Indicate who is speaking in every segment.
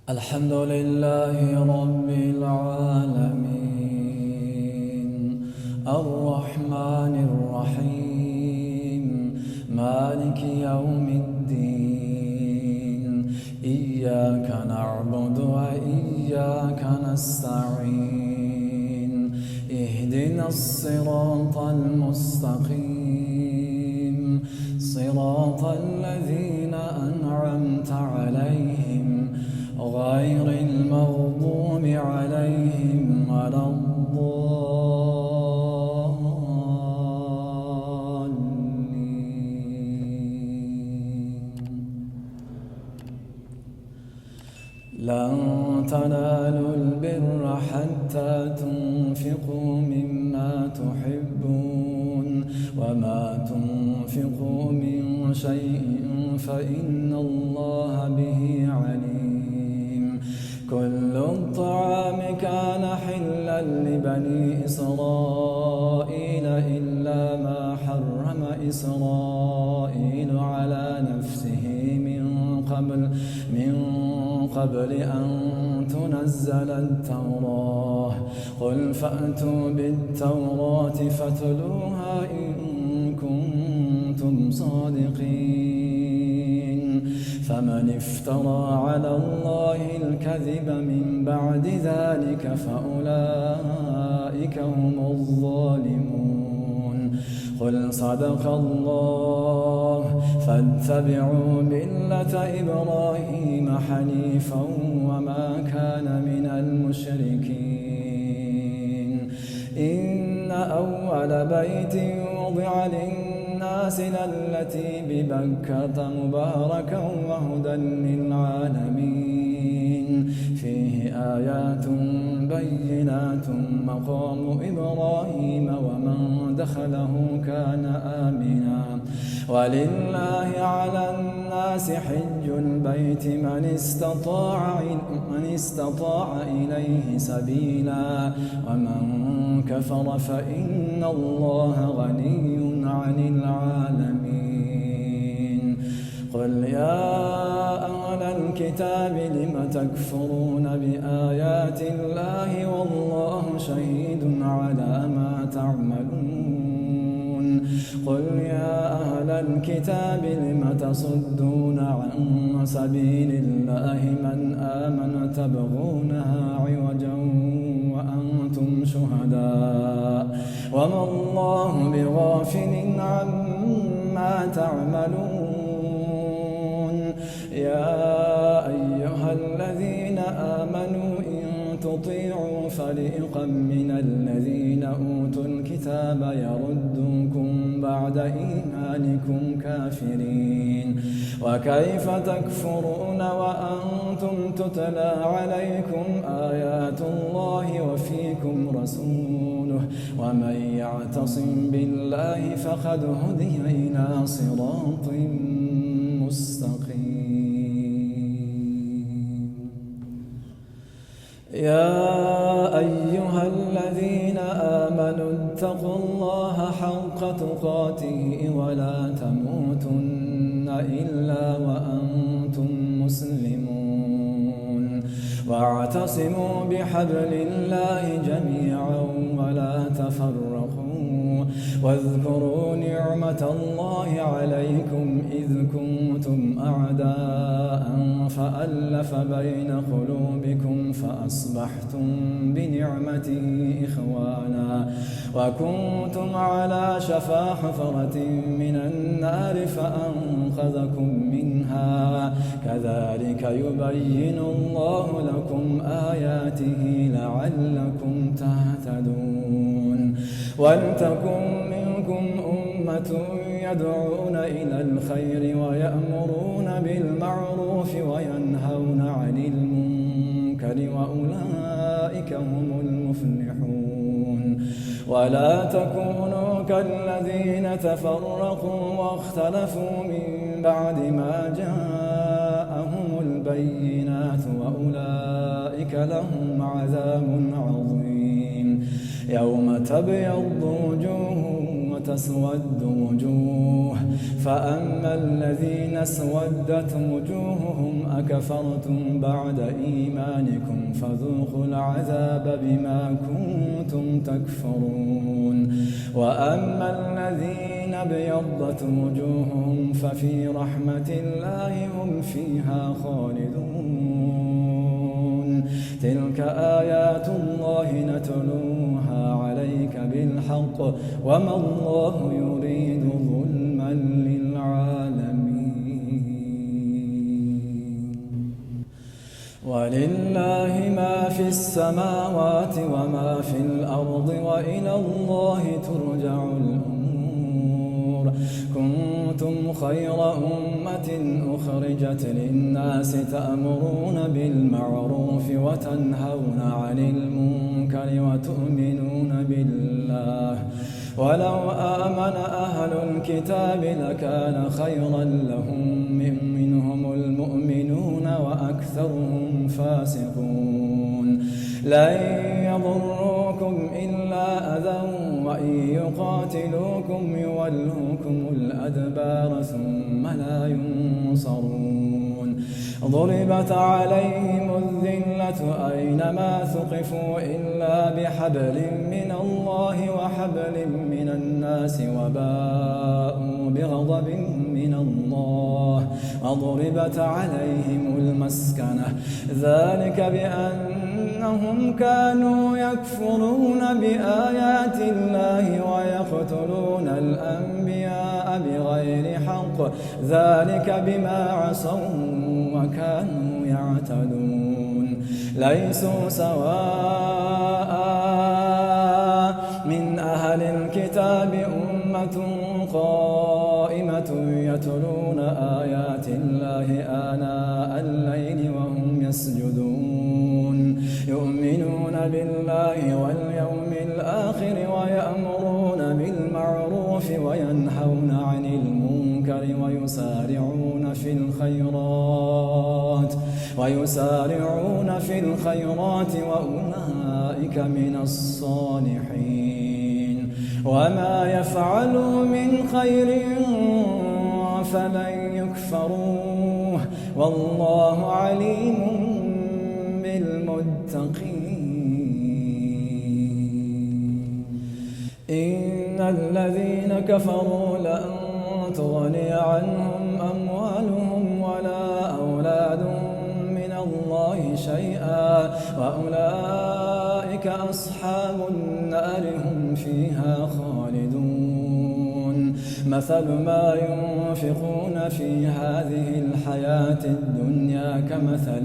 Speaker 1: الحمد لله رب العالمين الرحمن الرحيم مالك يوم الدين إياك نعبد وإياك نستعين اهدنا الصراط المستقيم صراط الذين أنعمت عليهم غير المغضوب عليهم ولا الضالين. لن تنالوا البر حتى تنفقوا مما تحبون وما تنفقوا من شيء فإن الله به عليم. كل الطعام كان حلا لبني إسرائيل إلا ما حرم إسرائيل على نفسه من قبل أن تنزل التوراة. قل فأتوا بالتوراة فاتلوها إن كنتم صادقين. فمن افترى على الله الكذب من بعد ذلك فأولئك هم الظالمون. قل صدق الله فاتبعوا ملة إبراهيم حنيفا وما كان من المشركين. إن أول بيت وضع للناس للتي ببكة مباركا وهدى للعالمين. فيه آيات بينات مقام إبراهيم ومن دخله كان آمنا. ولله على الناس حج البيت من استطاع إليه سبيلا ومن كفر فإن الله غني عن العالمين. قل يا أهل الكتاب لم تكفرون بآيات الله والله شهيد على ما تعملون. قل يا أهل الكتاب لم تصدون عن سبيل الله من آمن تبغونها عوجا وأنتم شهداء وما الله بغافل عما تعملون. يا أيها الذين آمنوا إن تطيعوا فريقا من الذين أوتوا الكتاب يردوكم بعد إيمانكم كافرين. وكيف تكفرون وأنتم تتلى عليكم آيات الله وفيكم رسوله ومن يعتصم بالله فقد هدي إلى صراط مستقيم. يا أيها الذين آمنوا اتقوا الله حق تقاته ولا تموتن إلا وأنتم مسلمون. واعتصموا بحبل الله جميعا ولا تفرقوا. واذكروا نعمة الله عليكم إذ كنتم أعداء فألف بين قلوبكم فأصبحتم بنعمته إخوانا وكنتم على شفا حفرة من النار فأنقذكم منها. كذلك يبين الله لكم آياته لعلكم تهتدون. ولتكن منكم أمة يدعون إلى الخير ويأمرون بالمعروف وينهون عن المنكر وأولئك هم المفلحون. ولا تكونوا كالذين تفرقوا واختلفوا من بعد ما جاءهم البينات وأولئك لهم عذاب عظيم. يوم تبيض وجوه وتسود وجوه، فأما الذين اسودت وجوههم أكفرتم بعد إيمانكم فذوقوا العذاب بما كنتم تكفرون. وأما الذين ابيضت وجوههم ففي رحمة الله هم فيها خالدون. تلك آيات الله نتلوها عليك بالحق وما الله يريد ظلما للعالمين. ولله ما في السماوات وما في الأرض وإلى الله ترجع الأمور. كنتم خير أمة أخرجت للناس تأمرون بالمعروف وتنهون عن المنكر وتؤمنون بالله. ولو آمن أهل الكتاب لكان خيرا لهم منهم المؤمنون وأكثرهم فاسقون. لن يضروكم إلا أذى وإن يقاتلوكم يولوكم الأدبار ثم لا ينصرون. ضربت عليهم الذلة أينما ثقفوا إلا بحبل من الله وحبل من الناس وباءوا بغضب من الله وضربت عليهم المسكنة. ذلك بأنهم كانوا يكفرون بآيات الله ويقتلون الأنبياء بغير حق. ذلك بما عصوا وكانوا يعتدون. ليسوا سواء من أهل الكتاب أمة قائمة يتلون آيات الله آناء الليل وهم يسجدون. يؤمنون بالله واليوم الآخر ويأمرون بالمعروف وينهون عن المنكر ويسارعون في الخيرات وأولئك من الصالحين. وما يفعلوا من خير فلن يكفروه والله عليم بالمتقين. إن الذين كفروا لن تغني عنهم أموالهم ولا أولادهم من الله شيئا وأولئك أصحاب النار هم فيها خالدون. مثل ما ينفقون في هذه الحياة الدنيا كمثل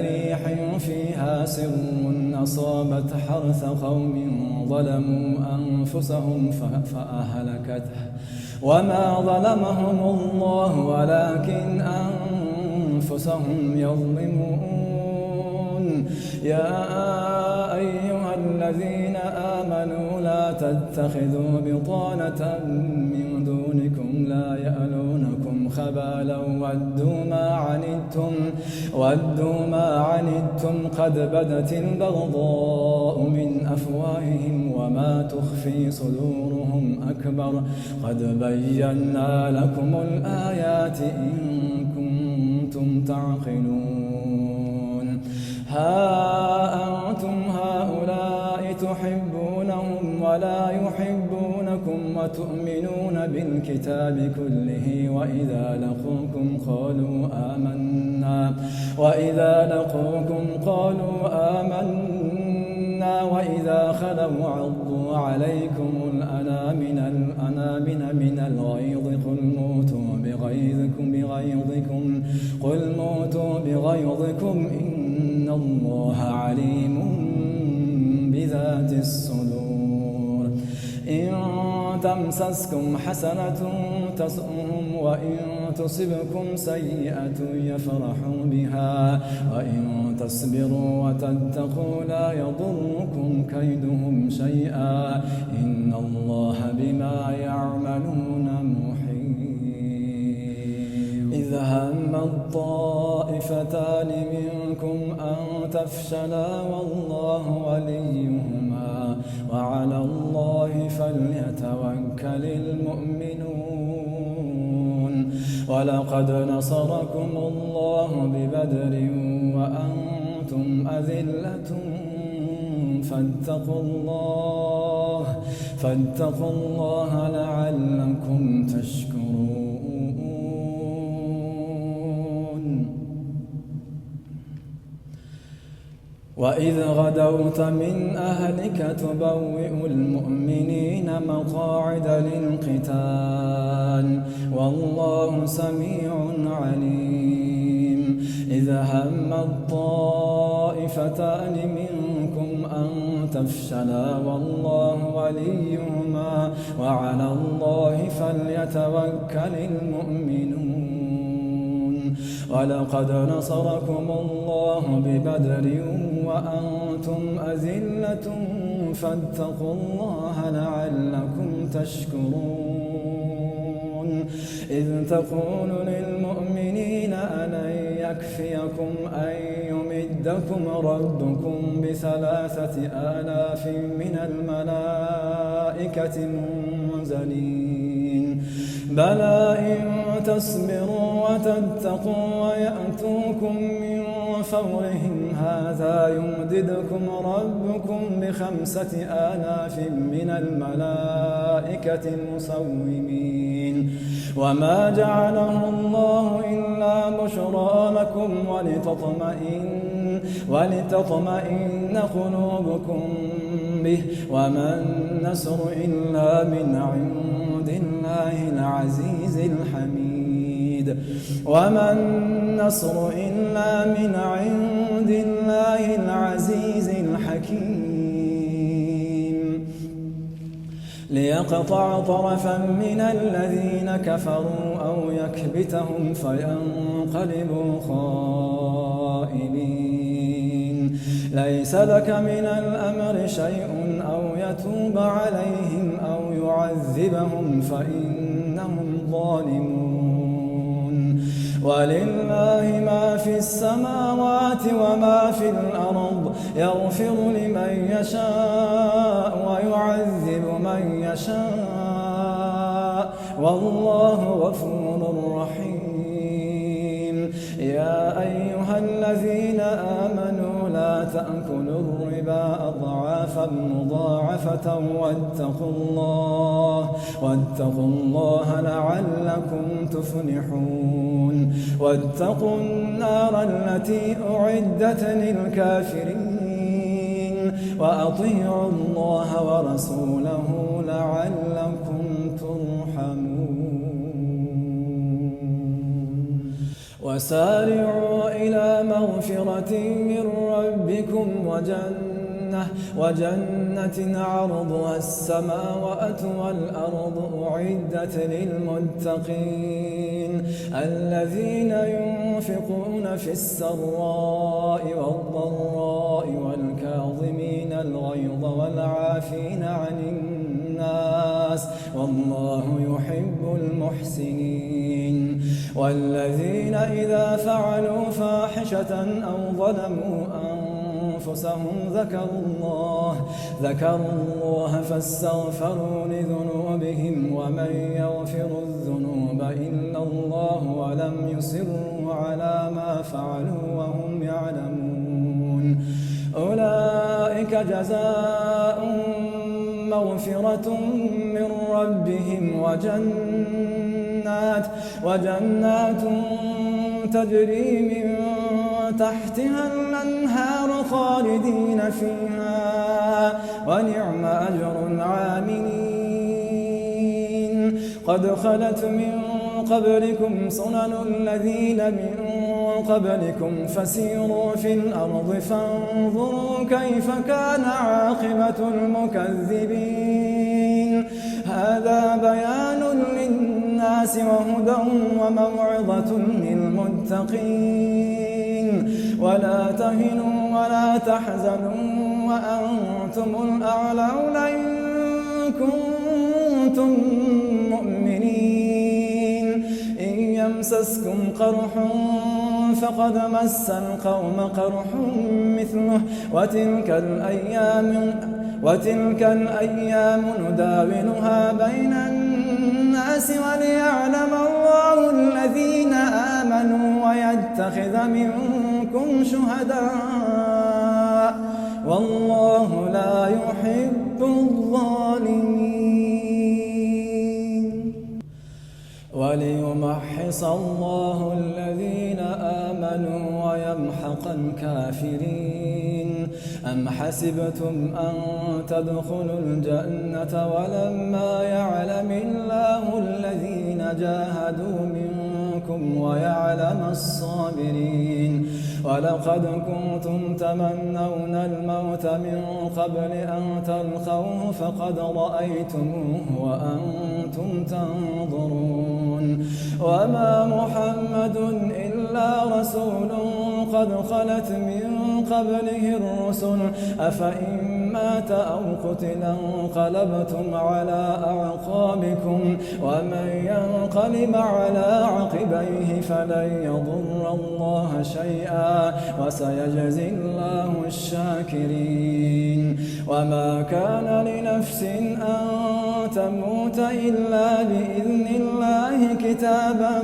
Speaker 1: ريح فيها سر أصابت حرث قوم ظلموا أنفسهم فأهلكته وما ظلمهم الله ولكن أنفسهم يظلمون. يا أيها الذين آمنوا لا تتخذوا بطانة من دونكم لا يألونكم خبالا ودوا ما عنتم قد بدت البغضاء من أفواههم وما تخفي صدورهم أكبر قد بينا لكم الآيات إن كنتم تعقلون. ها أنتم هؤلاء تحبونهم ولا يحبونكم وتؤمنون بالكتاب كله وإذا لقوكم قالوا آمنا وإذا خلوا عضوا عليكم الأنامل من الغيظ قل موتوا بغيظكم إن الله عليم بذات الصدور. إن تمسسكم حسنة تسؤهم وإن تصبكم سيئة يفرحوا بها وإن تصبروا وتتقوا لا يضركم كيدهم شيئا إن الله بما يعملون محيط. إذ هم الطائفتان منكم أن تفشلا والله وليهما وعلى الله فليتوكل المؤمنون. ولقد نصركم الله ببدر وأنتم أذلة فاتقوا الله لعلكم تشكرون. وإذ غدوت من أهلك تبوئ المؤمنين مقاعد للقتال والله سميع عليم. إذ هم الطائفتان منكم أن تفشلا والله وليهما وعلى الله فليتوكل المؤمنون. ولقد نصركم الله ببدر وأنتم أذلة فاتقوا الله لعلكم تشكرون. إذ تقول للمؤمنين ألن يكفيكم أن يمدكم ربكم ب3,000 من الملائكة منزلين بلى إن تصبروا وتتقوا ويأتوكم من فورهم هذا يمددكم ربكم ب5,000 من الملائكة مسومين. وما جعله الله إلا بشرى لكم ولتطمئن قلوبكم به وما النصر إلا من عند الله العزيز الحميد. وما النصر إلا من عند الله العزيز الحكيم. ليقطع طرفا من الذين كفروا أو يكبتهم فينقلبوا خائبين. ليس لك من الأمر شيء أو يتوب عليهم أو يعذبهم فإنهم ظالمون. ولله ما في السماوات وما في الأرض يغفر لمن يشاء ويعذب من يشاء والله غفور رحيم. يا أيها الذين آمنوا لا تأكلوا الربا أضعافا مضاعفة واتقوا الله لعلكم تفلحون. واتقوا النار التي أعدت للكافرين وأطيعوا الله ورسوله لعلكم ترحمون. وسارعوا إلى مغفرة من ربكم وجنة عرضها السماوات والأرض أعدت للمتقين الذين ينفقون في السراء والضراء والكاظمين الغيظ والعافين عن الناس والله يحب المحسنين. والذين إذا فعلوا فاحشة أو ظلموا أنفسهم ذكروا الله فاستغفروا لذنوبهم ومن يغفر الذنوب إلا الله ولم يصروا على ما فعلوا وهم يعلمون. أولئك جزاؤهم مغفرة من ربهم وجنات تجري من تحتها الأنهار خالدين فيها ونعم أجر العاملين. قد خلت من قبلكم سنن الذين من قبلكم فسيروا في الأرض فانظروا كيف كان عاقبة المكذبين. هذا بيان للناس وهدى وموعظة للمتقين. ولا تهنوا ولا تحزنوا وأنتم الأعلون إن كنتم مؤمنين. إن يمسسكم قرح فقد مس القوم قرح مثله وتلك الأيام نداولها بين الناس وليعلم الله الذين آمنوا ويتخذ منكم شهداء والله لا يحب الظالمين وليمحص الله الذين آمنوا ويمحق الكافرين أم حسبتم أن تدخلوا الجنة ولما يعلم الله الذين جاهدوا منكم ويعلم الصابرين ولقد كنتم تمنون الموت من قبل أن تلقوه فقد رأيتموه وأنتم تنظرون وما محمد إلا رسول قد خلت من قبله الرسل أفإن مات أو قتل انقلبتم على أعقابكم ومن ينقلب على عقبيه فلن يضر الله شيئا وسيجزي الله الشاكرين وما كان لنفس أن تموت إلا بإذن الله كتابا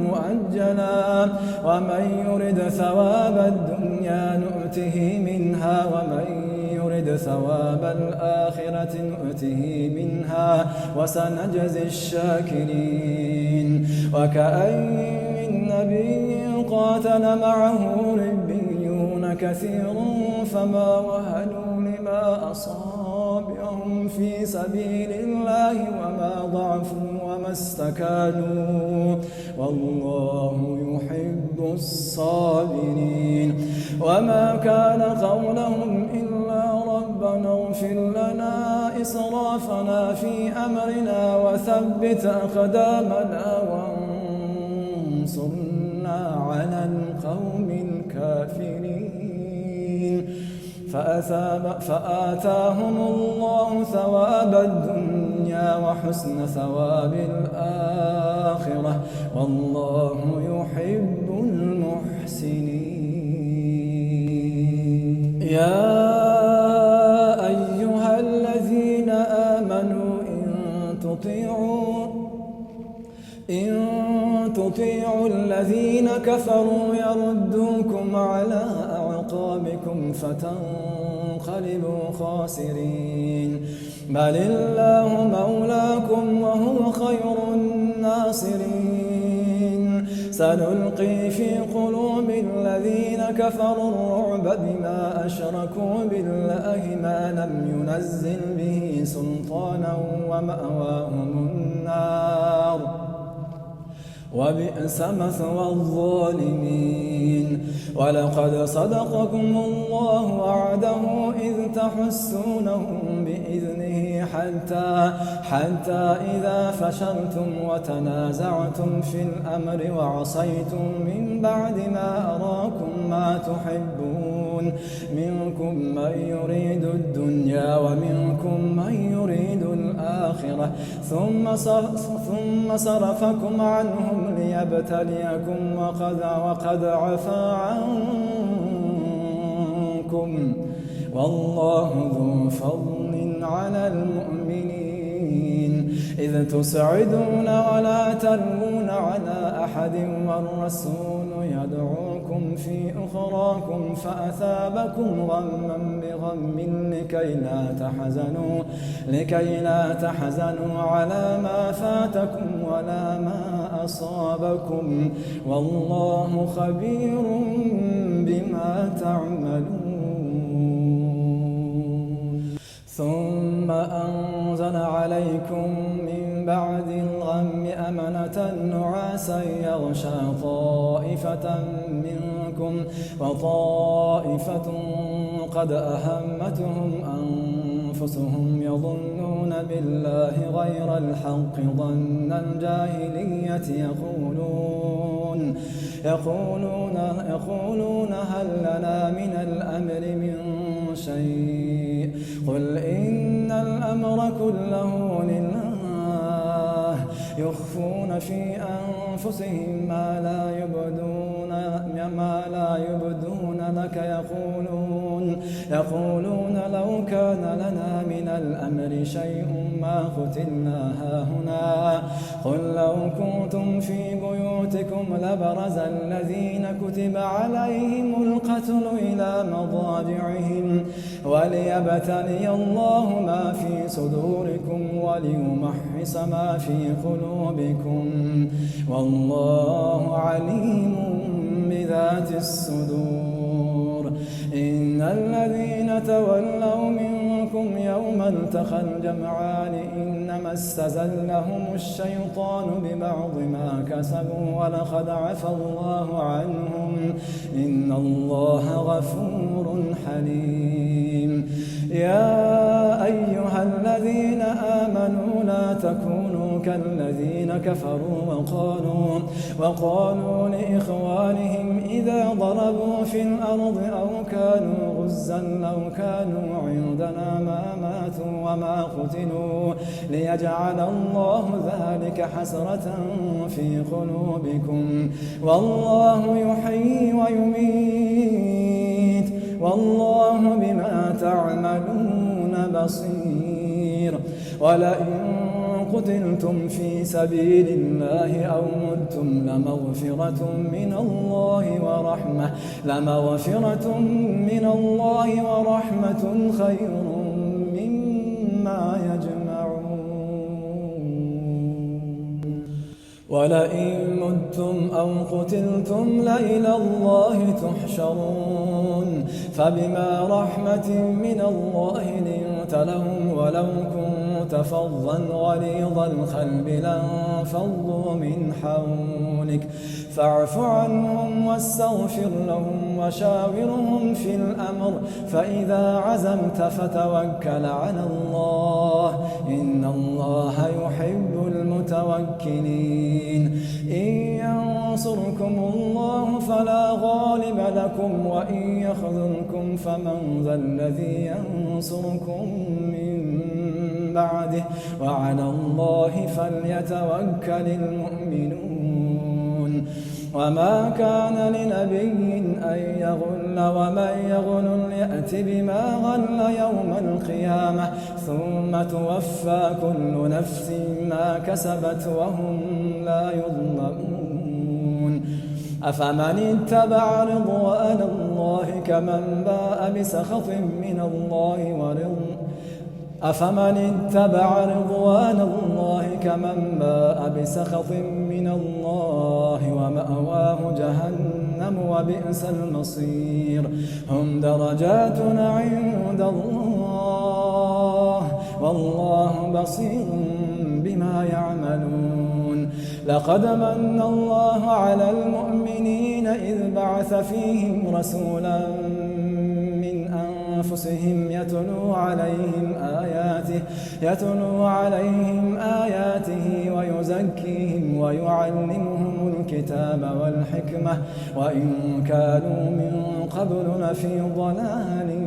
Speaker 1: مؤجلا ومن يرد ثواب الدنيا نؤته منها ومن يرد ثواب الآخرة نؤته منها وسنجزي الشاكرين وكأين من نبي قاتل معه ربيون كثير فما وهنوا لما أصابهم في سبيل الله وما ضعفوا وما استكانوا والله يحب الصابرين وما كان قولهم إلا ربنا اغفر لنا إسرافنا في أمرنا وثبت أقدامنا وانصرنا على القوم الكافرين فآتاهم الله ثواب الدنيا وحسن ثواب الآخرة والله يحب المحسنين يا أيها الذين آمنوا إن تطيعوا الذين كفروا يردوكم على أعقابكم فتنقلبوا خاسرين بل الله مولاكم وهو خير الناصرين سنلقي في قلوب الذين كفروا الرعب بما أشركوا بالله ما لم ينزل به سلطانا ومأواهم النار وبئس مثوى الظالمين ولقد صدقكم الله وعده إذ تحسونهم بإذنه حتى إذا فشلتم وتنازعتم في الأمر وعصيتم من بعد ما أراكم ما تحبون منكم من يريد الدنيا ومنكم من يريد الآخرة ثم صرفكم عنهم ليبتليكم وقد عفا عنكم والله ذو فضل على المؤمنين إذ تسعدون ولا تلوون على أحد والرسول يدعوكم في أخراكم فأثابكم غما بغم لكي لا تحزنوا على ما فاتكم ولا ما أصابكم والله خبير بما تعملون ثم أنزل عليكم من بعد الغم أمنة نعاسا يغشى طائفة منكم وطائفة قد أهمتهم أنفسهم يظنون بالله غير الحق ظن الجاهلية يقولون هل لنا من الأمر من شيء قل إن الأمر كله لله يخفون في أنفسهم ما لا يبدون لك يقولون لو كان لنا من الأمر شيء ما قتلنا هاهنا قل لو كنتم في بيوتكم لبرز الذين كتب عليهم القتل إلى مضاجعهم وليبتلي الله ما في صدوركم وليمحص ما في قلوبكم والله عليم بذات الصدور إن الذين تولوا منكم يوم التقى الجمعان إنما استزلهم الشيطان ببعض ما كسبوا ولقد عفى الله عنهم إن الله غفور حليم يا أيها الذين آمنوا لا تكونوا كالذين كفروا وقالوا لإخوانهم إذا ضربوا في الأرض أو كانوا غزا لو كانوا عندنا ما ماتوا وما قتلوا ليجعل الله ذلك حسرة في قلوبكم والله يحيي ويميت والله بما تعملون بصير ولئن قتلتم في سبيل الله أو متم لمغفرة من الله ورحمة خير مما يجمعون ولئن متم أو قتلتم لإلى الله تحشرون فبما رحمة من الله لنت لهم ولو كنت فظا غليظ القلب لانفضوا من حولك فاعف عنهم واستغفر لهم وشاورهم في الأمر فإذا عزمت فتوكل على الله إن الله يحب المتوكلين إن ينصركم الله فلا غالب لكم وإن يخذلكم فمن ذا الذي ينصركم من بعده وعلى الله فليتوكل المؤمنون وما كان لنبي أن يغل ومن يغل يأت بما غل يوم القيامة ثم توفى كل نفس ما كسبت وهم لا يظلمون أفمن اتبع رضوان الله كمن باء بسخط من الله ومأواه جهنم وبئس المصير هم درجات عند الله والله بصير بما يعملون لقد من الله على المؤمنين إذ بعث فيهم رسولا من أنفسهم يتلو عليهم آياته ويزكيهم ويعلمهم الكتاب والحكمة وإن كانوا من قبل لفي ضلال